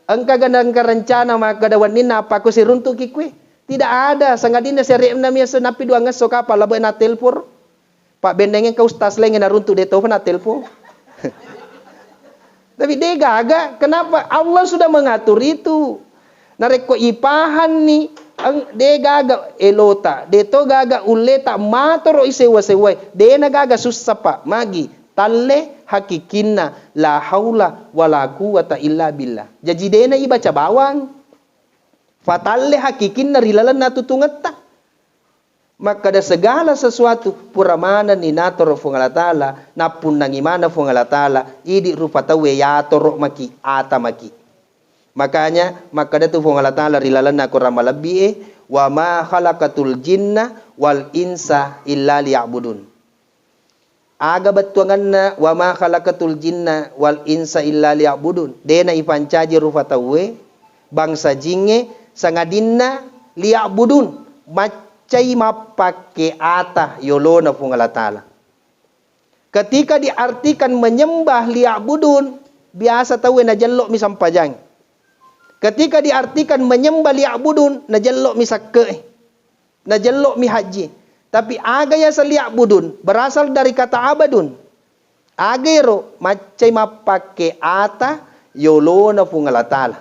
Engka ganang rencana maka da wanina apa ko si runtuk kikwe. Tidak ada. Sangadina si reemna miya senapi dua ngeso kapal labe na telpor. Pak bendengen ka Ustaz lengen na runtuk de to na telpor. Tapi dia gaga. Kenapa? Allah sudah mengatur itu. Nareko ipahan ni. Dia gaga elota. Dia to gaga uleta. Matoro isewa-sewai. Dia na gaga susapa. Magi. Talle hakikinna. La haula wa la quwata illa billah. Jadi dia na ibaca bawang. Fatalle hakikinna rilalan na tutungeta. Maka ada segala sesuatu puramana ni natoro fung Allah Ta'ala napun nangimana fung Allah Ta'ala idi rupa tawe ya toro maki ata maki. Makanya maka ada tu fung Allah Ta'ala rilalan aku ramalabi wa ma khalaqatul jinna wal insa illa liya'budun. Aga batuanganna wa ma khalaqatul jinna wal insa illa liya'budun. Dena ipancaji rupa tawe bangsa jinge sangadinna liya'budun. Cai mapake ata yolona fung Allah Ta'ala. Ketika diartikan menyembah liya'budun, biasa tahu na jallok mi sampajang. Ketika diartikan menyembah liya'budun, na jallok mi sakke. Na jallok mi haji. Tapi agaya sa liya'budun berasal dari kata abadun. Agero macai mapake ata yolona fung Allah Ta'ala.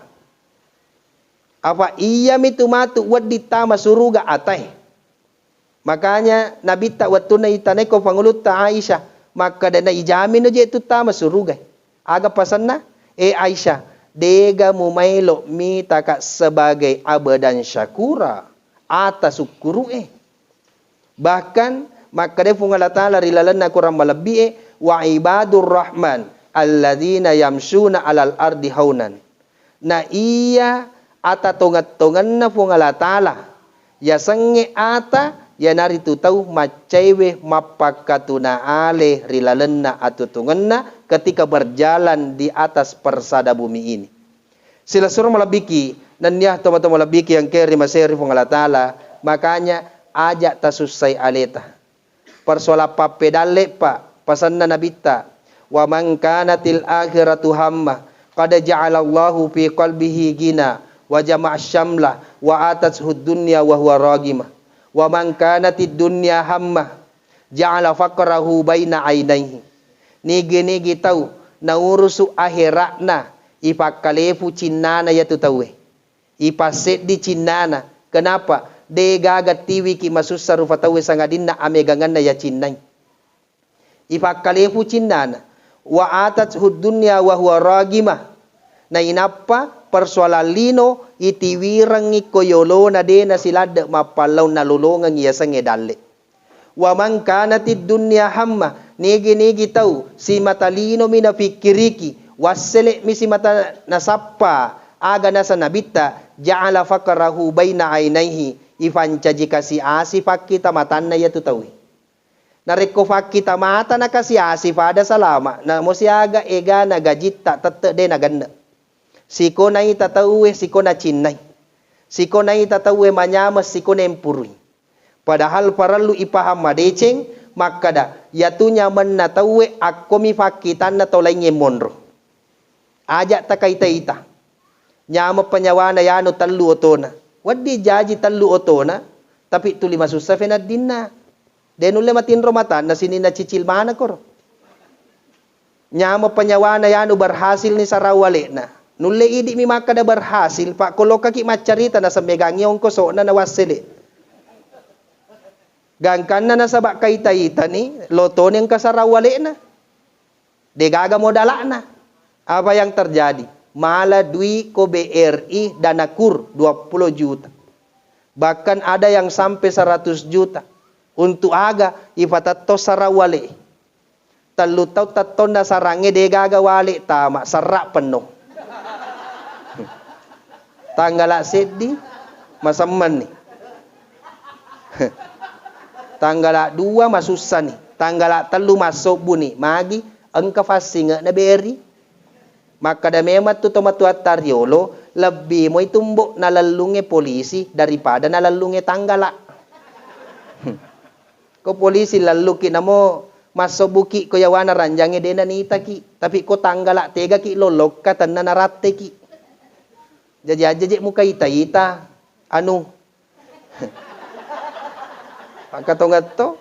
Apa iya mitumatu wadita masuruga atai. Makanya Nabi tak waktu na itanay ko pangulut ta Aisyah. Maka na ijamin no je itu tama surugay. Aga pasan na. Aisyah. Dega mumaylo mi taka sebagai abadan syakura. Ata sukuru Bahkan maka de fung Allah Ta'ala rilalan na kurang malabi wa ibadur rahman. Alladzina yamsuna alal ardi haunan. Na iya ata tongat-tongan na fung Allah Ta'ala. Ya senge ata. Ya nari tu tahu macaiwe mapakatuna ale rilalenna atutungenna ketika berjalan di atas persada bumi ini. Sila suruh malabiki dan ya teman-teman malabiki yang keri maseri fung Allah Ta'ala. Makanya ajak tasusai aleta. Persoala papedale pak pasanna nabita. Wa man kanatil akhiratu hamma qad ja'alallahu fi qalbihi gina wa jama'a syamlah wa atatshu dunya wa huwa ragimah. Wa man kanatid dunya hammah ja'ala faqrahu baina ainaihi. Nigi tahu na urusu akhiratna ipakalefu cinnana ya tu tahu. Ipaset di cinnana. Kenapa? De gagat tiwi ki masusar fatawe sangadinna ameganganna ya cinnai. Ipakalefu cinnana wa atat dunya wa huwa ragimah. Na inapa persoalan lino itiwirang ikoyolo na de na silad mapalaw na lulungan iya sa ngedale. Wa man kanatid dunya hamma nigi tahu si matalino minafikiriki wasele mi si mata nasapa aga na sa nabita ja'ala faqrahu baina ainaihi ifancaji kasi asifak kita matan na yatu tawi. Nareko fakita mata na kasi asif ada salama na mo siaga ega na gajita tete de na ganda. Siko na itatauwe, siko na chinay. Siko na itatawe manyamas siko na empurui. Padahal paralu ipaham madeceng, makada yatunya man natawe ako mifakitan na tolay monro. Ajak ta kaita-ita. Nyama panyawana yano talu otona. Wadi jaji talu otona, tapi tuli masusa fenad din na. Denule matinro matan na sinina cicil mana kor. Nyama panyawana yano berhasil ni sarawale na. Nulle idi mi makada berhasil, pak koloka ki macarita na sa megangyong ko so na nawasili. Gangkan na sabak kaita-ita ni, loto yang kasarawali na. Degaga modala na. Apa yang terjadi? Malah dui ko BRI dana kur 20 juta. Bahkan ada yang sampai 100 juta. Untuk aga, ifatato sarawali. Talutaw tato na sarange degaga wali tama, sarak penuh. Tanggala sedih, masaman ni. Tanggal 2 masusa ni. Tanggal 3 masuk buni. Magi angka fasinga na beri. Maka da memat tu tomatu atariolo. Lebih mo itumbok nalalunge polisi daripada nalalunge tanggala. Ko polisi laluki na mo masuk buki ko yawana ranjange dena nita ki. Tapi ko tanggala tega ki lolok ka tan na narate ki. Jaji muka ita-ita. Anu? Pagkatungat to,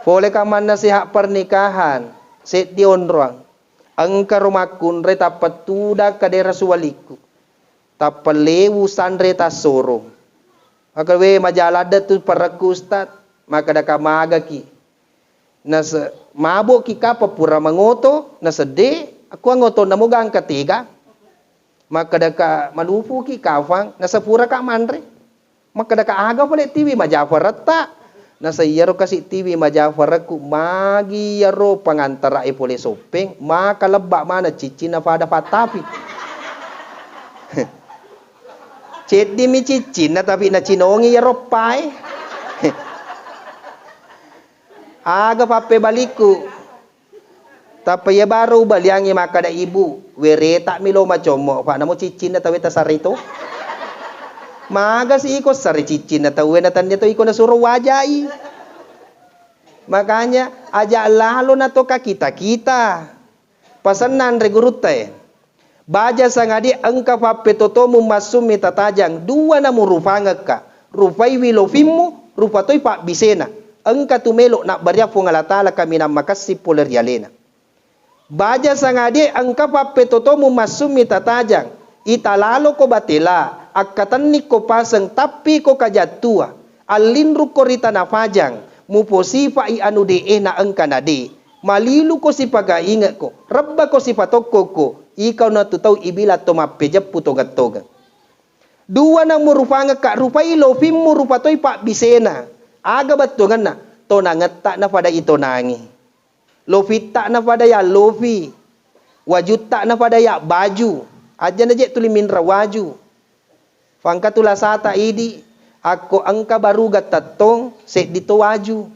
boleh ka man na siha pernikahan, set di onruang, ang karumakun re tapatuda kadera suwaliku, tapalewu sanre tasoro. Agawe majalada tu parakustat, makada ka magaki. Nas mabo ki ka papura mangoto, nasade, ako ang ngoto namugang katiga, makada ka malupu ki kafang, nasa pura ka manre, makada ka aga pala TV majafarata. Nasa yaro kasi TV majafaraku magi yaro pangantara ipole sopeng makalaba mana cici na pada patapi. Cedi mi cici na tapi na cinongi yaro pai. Aga pape baliku. Tapi ya baru baliangi makada ibu wereta milo macomo pa namo cici na tawe tasarito. Maga si iko sari cicin na tawe na tanya to iko na suruh wajai. Makanya aja lalo na to ka kita. Pasanan regurute. Baja sangadi angka papetoto mu masumi tatajang dua na murufanga ka. Rufai wilofimu rupatoy pa bisena. Angka tumelo na barya fungalatala kami na makasi poler yalena. Baja sangadi angka papetoto mu masumi tatajang italalo ko batela. Akatanik ko pasang tapi ko kajatua alinru ko rita na fajang muposifa i anu de na angka na de malilu ko si pagaingat ko rabba ko si patokko ko ikaw na tutaw ibila to mapejap putogat-togat dua na murupanga ka rupai lofim murupatoy pa bisena aga batungan na to nangata na pada ito nangi lofita na pada ya lofi wajuta na pada ya baju aja na je tulimin rawaju Pangkatula sata idi, ako angka baruga tatong, set dito waju.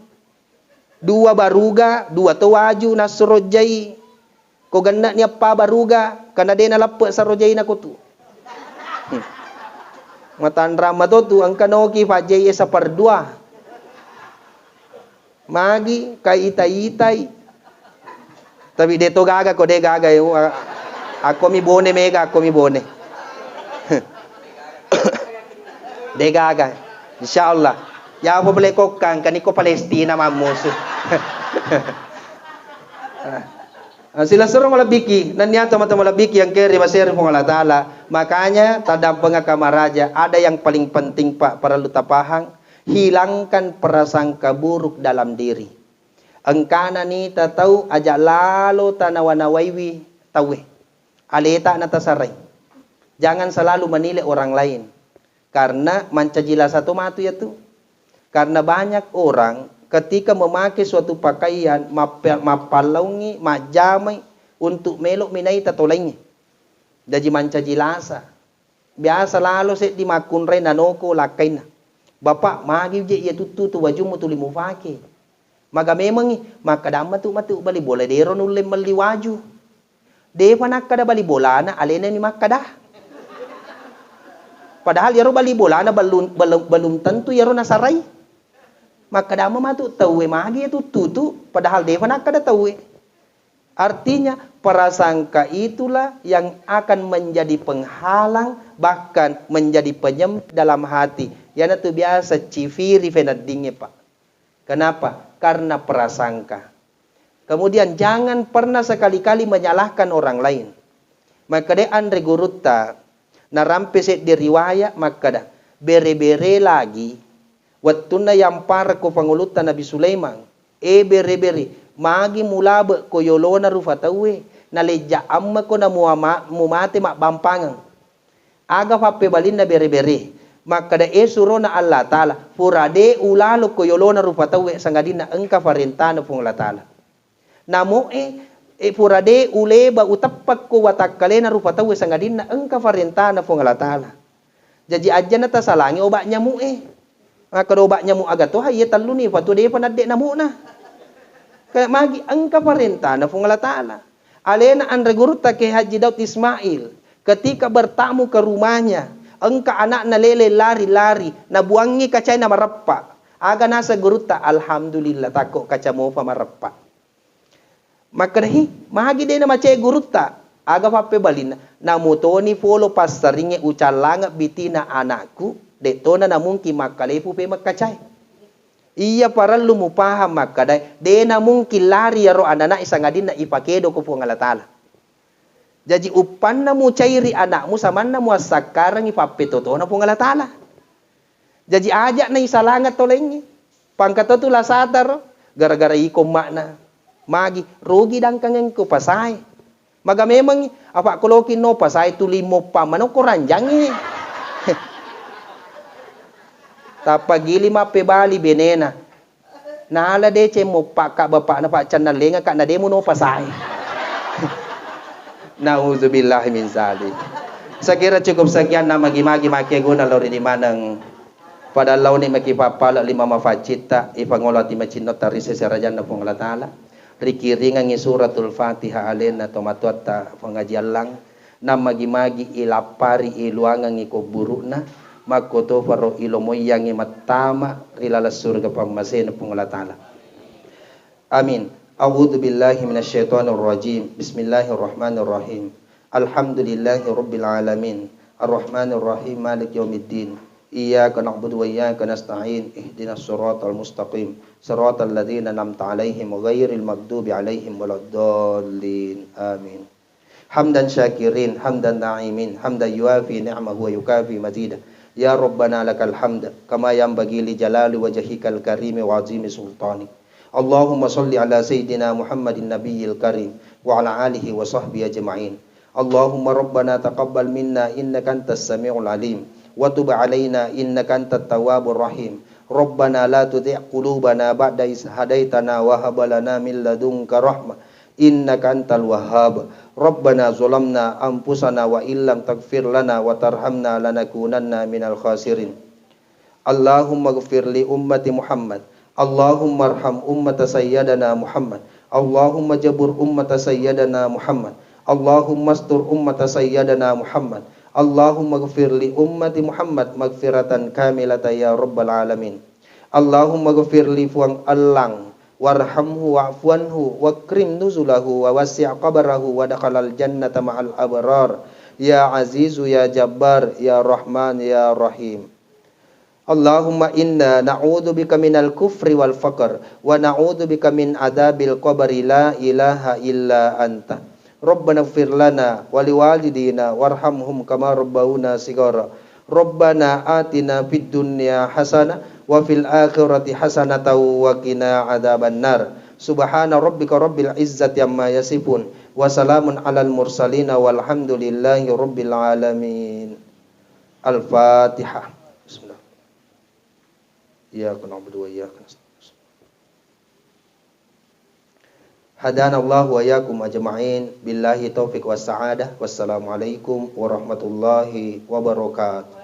Dua baruga, dua to waju na surojay. Ko ganda niya pa baruga, kana de nalapo sa rojay na kutu. Matandra matotu, ang kanoki fajay sa pardua. Magi, kay itay-itay. Tapi dito gaga ko, de gaga. Ako mi bone mega, ako mi bone. Degaga, insyaallah. Ya apa boleh kokang kaniko Palestina mamusu. Sila suruh malabiki, nanya teman-teman malabiki yang kiri masir Allah Taala. Makanya tadam pengakamaraja ada yang paling penting Pak para lutapahang, hilangkan prasangka buruk dalam diri. Engkana ni tatau aja lalu tanawanawaiwi tawe. Aleta na tasaray. Jangan selalu menilai orang lain. Karena mancajila satu matu ya tuh. Karena banyak orang ketika memakai suatu pakaian mapalaungi, majamai untuk melok minai tatolainya. Jadi mancajilasa. Biasa lalu set di makunre nanoko lakaina. Bapak magi je ya tutu tu wajumu tuli mufake. Maka memang maka dama tu matu bali bola dero nulle mali waju. Depa nakada bali bola na alena ni makada. Padahal yaro bali bola na belum tentu yaro nasarai. Maka dama matu tahu magi itu tutu padahal deva nak kada tahu. Artinya prasangka itulah yang akan menjadi penghalang bahkan menjadi penyem dalam hati. Yana tu biasa cifiri fenadingnya Pak. Kenapa? Karena prasangka. Kemudian jangan pernah sekali-kali menyalahkan orang lain. Maka de Andre Gurutta narampe set di riwayat maka dah bere-bere lagi wattuna yang para ko pangulutan Nabi Sulaiman bere-bere magi mulabe ko yolona rufatawe na leja amma ko na mumate mak bampangan aga fappe balin na bere-bere maka da suro na Allah Ta'ala furade ulalo ko yolona rufatawe sangadin na engka farintana pung Allah Ta'ala namo furade uleba utappak ko watakkalena rupatawe sangadin na engka farintana pung Allah Ta'ala jadi aja na tasalangi obaknya mu maka obaknya mu agato haye talu ni fatu de panadde na mu na kaya magi engka farintana pung Allah Ta'ala alena Andre Gurutta ke Haji Daud Ismail ketika bertamu ke rumahnya engka anak na lele lari-lari na buangi kacai na marappa aga nasa Gurutta alhamdulillah takok kaca mo pa marappa maka dahi mahagi de na macay Gurutta aga pape balin na mutoni follow pasaringe ucalanga bitina anakku de tona na mungkin makalepu pe makacay iya para lumupaham makadai de na mungkin lari yaro anana isangadin na ipakedo ko po Allah Ta'ala jadi upan na mo cairi anakmu saman na mo sakarang ipape toto na po Allah Ta'ala jadi ajak na isalangat tolengi pangkatoto lasadar gara-gara ikom makna magi rugi dang kangen ko pasay maga memang apa kolokin no pasay tulimo pa mano ko ranjangi tapagili mape bali benena naala de che mo pa ka bapa na pa chan na lenga ka na demo no pasay nauzubillahi min zalik saya kira cukup sekian na magi-magi makeguna lori di manang pada law ni makipapala lima mafacita ipangolati machinno tarise serajan na pong Allah Ta'ala rikiringan ngi suratul Fatihah alena tomatuata pengajian lang na magi-magi ilapari iluangan ngi kuburuna makoto faro ilomoyang ngi matama rilala surga pamasen pung Allah Ta'ala amin a'udzu billahi minasyaitonir rajim bismillahirrahmanirrahim alhamdulillahi rabbil alamin arrahmanir rahim maliki yaumiddin iyyaka na'budu wa iyyaka nasta'in ihdinas siratal mustaqim siratal ladzina an'amta 'alaihim ghairil maghdubi 'alaihim waladdallin amin hamdan syakirin hamdan na'imin hamdan yuafi ni'amahu wa yukafi mazidah ya rabbana lakal hamd kama yanbaghi li jalali wajhikal karim wa 'azimi sultanik Allahumma shalli ala sayyidina Muhammadin nabiyil karim wa ala alihi wa sahbihi ajma'in Allahumma rabbana taqabbal minna innaka antas samiul alim wa tub alaina innaka antat tawwabur rahim Rabbana la tudzi' qulubana ba'da idh hadaitana wa hab lana min ladunka rahmah innaka antal wahhab Rabbana zalamna anfusana wa illam taghfir lana wa tarhamna lanakunanna minal khasirin Allahumma ighfir li ummati Muhammad Allahumma arham ummata sayyidina Muhammad Allahumma jabur ummata sayyidina Muhammad Allahumma astur ummata sayyidina Muhammad Allahumma ghafir li ummati Muhammad maghfiratan kamilatan ya rabbal alamin Allahumma ghafir li fuang allang warhamhu wa'fuanhu wakrim nuzulahu wa wasi' qabrahu wa dakhalal jannata ma'al abrar ya azizu ya jabbar ya rahman ya rahim Allahumma inna na'udzubika minal kufri wal faqr wa na'udzubika min adzabil qabri la ilaha illa anta Rabbana ighfir lana wa liwalidina warhamhum kama rabbawna shighara Rabbana atina fid dunya hasanah wa fil akhirati hasanatan wa qina adzabannar Subhana rabbika rabbil izzati amma yasifun wa salamun alal mursalin walhamdulillahi rabbil alamin Al-Fatihah Bismillah Iyyaka na'budu wa iyyaka nasta'in Hadana Allah wa yakum ajma'in billahi taufiq was sa'adah wassalamualaikum warahmatullahi wabarakatuh